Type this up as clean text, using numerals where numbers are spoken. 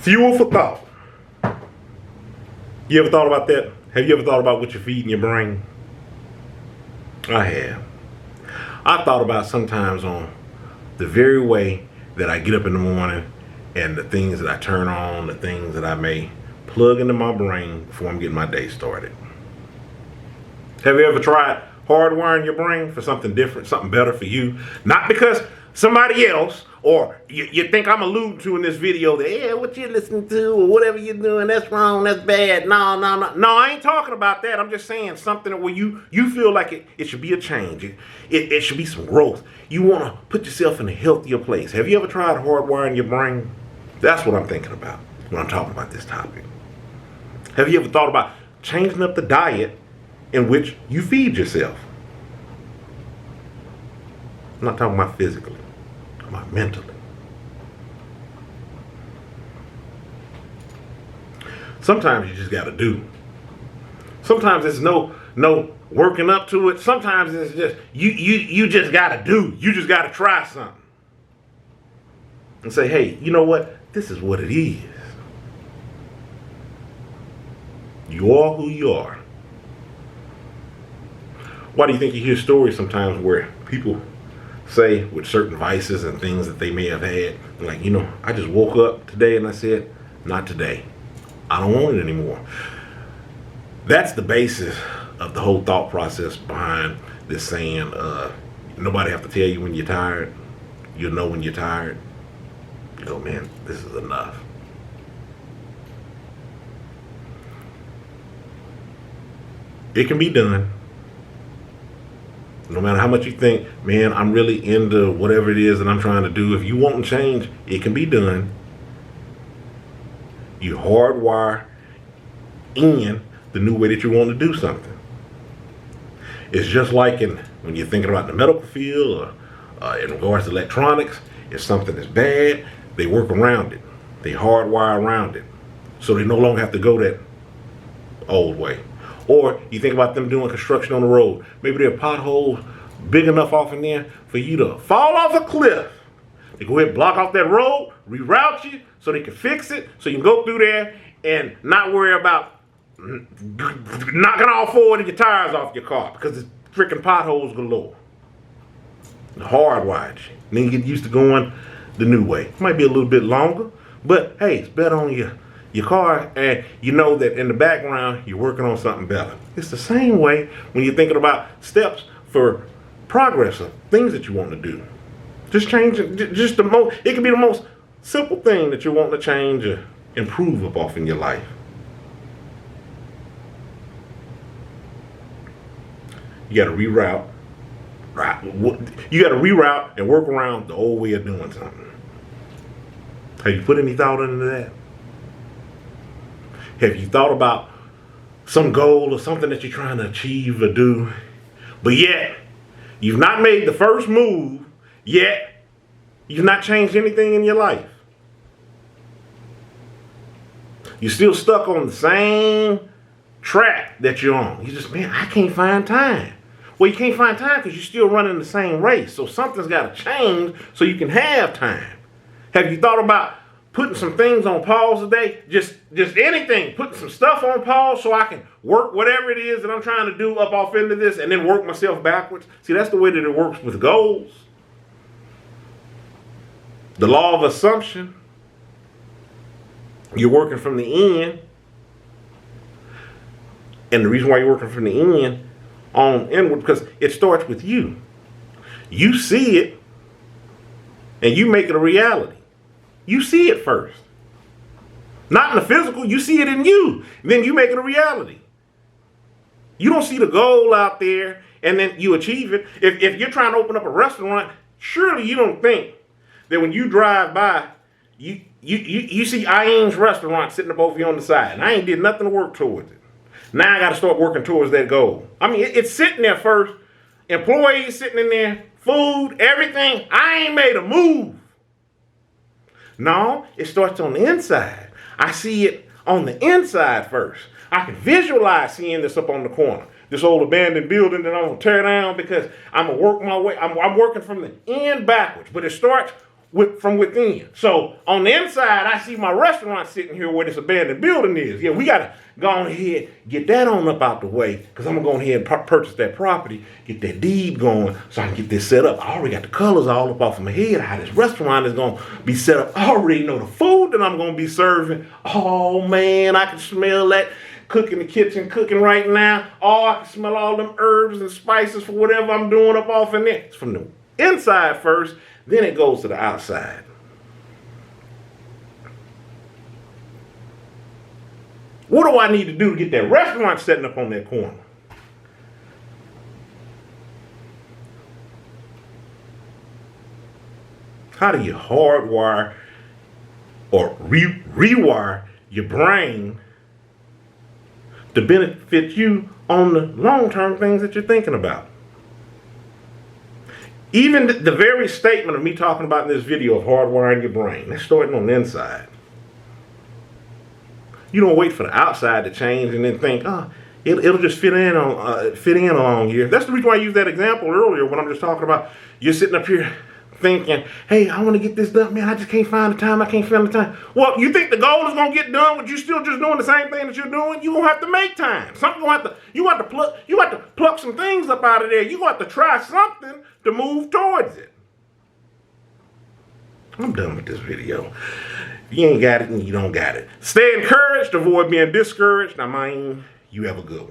Fuel for thought. You ever thought about that? Have you ever thought about what you're feeding your brain? I have. I thought about sometimes on the very way that I get up in the morning and the things that I turn on, the things that I may plug into my brain before I'm getting my day started. Have you ever tried hardwiring your brain for something different, something better for you? Not because somebody else, or you think I'm alluding to in this video that, yeah, what you're listening to or whatever you're doing, that's wrong, that's bad. No, I ain't talking about that. I'm just saying something where you feel like it should be a change. It should be some growth. You want to put yourself in a healthier place. Have you ever tried hardwiring your brain? That's what I'm thinking about when I'm talking about this topic. Have you ever thought about changing up the diet in which you feed yourself? I'm not talking about physically. I'm talking about mentally. Sometimes you just got to do. Sometimes it's no working up to it. Sometimes it's just you just got to do. You just got to try something. And say, hey, you know what? This is what it is. You are who you are. Why do you think you hear stories sometimes where people say with certain vices and things that they may have had, like, I just woke up today and I said, not today. I don't want it anymore. That's the basis of the whole thought process behind this saying, nobody have to tell you when you're tired. You'll know when you're tired. You go, man, this is enough. It can be done. No matter how much you think, man, I'm really into whatever it is that I'm trying to do. If you want to change, it can be done. You hardwire in the new way that you want to do something. It's just like when you're thinking about the medical field or in regards to electronics, if something is bad, they work around it. They hardwire around it. So they no longer have to go that old way. Or you think about them doing construction on the road. Maybe there are potholes big enough off in there for you to fall off a cliff. They go ahead and block off that road, reroute you so they can fix it, so you can go through there and not worry about knocking all four of your tires off your car because it's freaking potholes galore. Hardwired you. Then you get used to going the new way. It might be a little bit longer, but hey, it's better on your car, and you know that in the background you're working on something better. It's the same way when you're thinking about steps for progress of things that you want to do. Just change it. It can be the most simple thing that you want to change or improve upon in your life. You got to reroute. Right? You got to reroute and work around the old way of doing something. Have you put any thought into that? Have you thought about some goal or something that you're trying to achieve or do, but yet you've not made the first move, yet you've not changed anything in your life? You're still stuck on the same track that you're on. You just, man, I can't find time. Well, you can't find time because you're still running the same race. So something's got to change so you can have time. Have you thought about putting some things on pause today? Just anything. Putting some stuff on pause so I can work whatever it is that I'm trying to do up off into this and then work myself backwards. See, that's the way that it works with goals. The law of assumption. You're working from the end. And the reason why you're working from the end on inward, because it starts with you. You see it and you make it a reality. You see it first. Not in the physical, you see it in you. Then you make it a reality. You don't see the goal out there and then you achieve it. If you're trying to open up a restaurant, surely you don't think that when you drive by, you see Ian's restaurant sitting up over here on the side. And I ain't did nothing to work towards it. Now I got to start working towards that goal. I mean, it's sitting there first. Employees sitting in there, food, everything. I ain't made a move. No, it starts on the inside. I see it on the inside first. I can visualize seeing this up on the corner. This old abandoned building that I'm going to tear down because I'm going to work my way. I'm working from the end backwards. But it starts from within. So on the inside, I see my restaurant sitting here where this abandoned building is. Yeah, we got to go on ahead, get that on up out the way, because I'm going to go ahead and purchase that property, get that deed going so I can get this set up. I already got the colors all up off of my head, how this restaurant is going to be set up. I already know the food that I'm going to be serving. Oh, man, I can smell that. Cook in the kitchen, cooking right now. Oh, I can smell all them herbs and spices for whatever I'm doing up off in there. It's from the inside first, then it goes to the outside. What do I need to do to get that restaurant setting up on that corner? How do you hardwire or rewire your brain to benefit you on the long-term things that you're thinking about? Even the very statement of me talking about in this video of hardwiring your brain, that's starting on the inside. You don't wait for the outside to change and then think, oh, it'll just fit in along here. That's the reason why I used that example earlier when I'm just talking about you're sitting up here thinking, hey, I want to get this done. Man, I just can't find the time. I can't find the time. Well, you think the goal is going to get done with you still just doing the same thing that you're doing? You're going to have to make time. You have to pluck some things up out of there. You're going to have to try something to move towards it. I'm done with this video. If you ain't got it, then you don't got it. Stay encouraged. Avoid being discouraged. Now, mind you have a good one.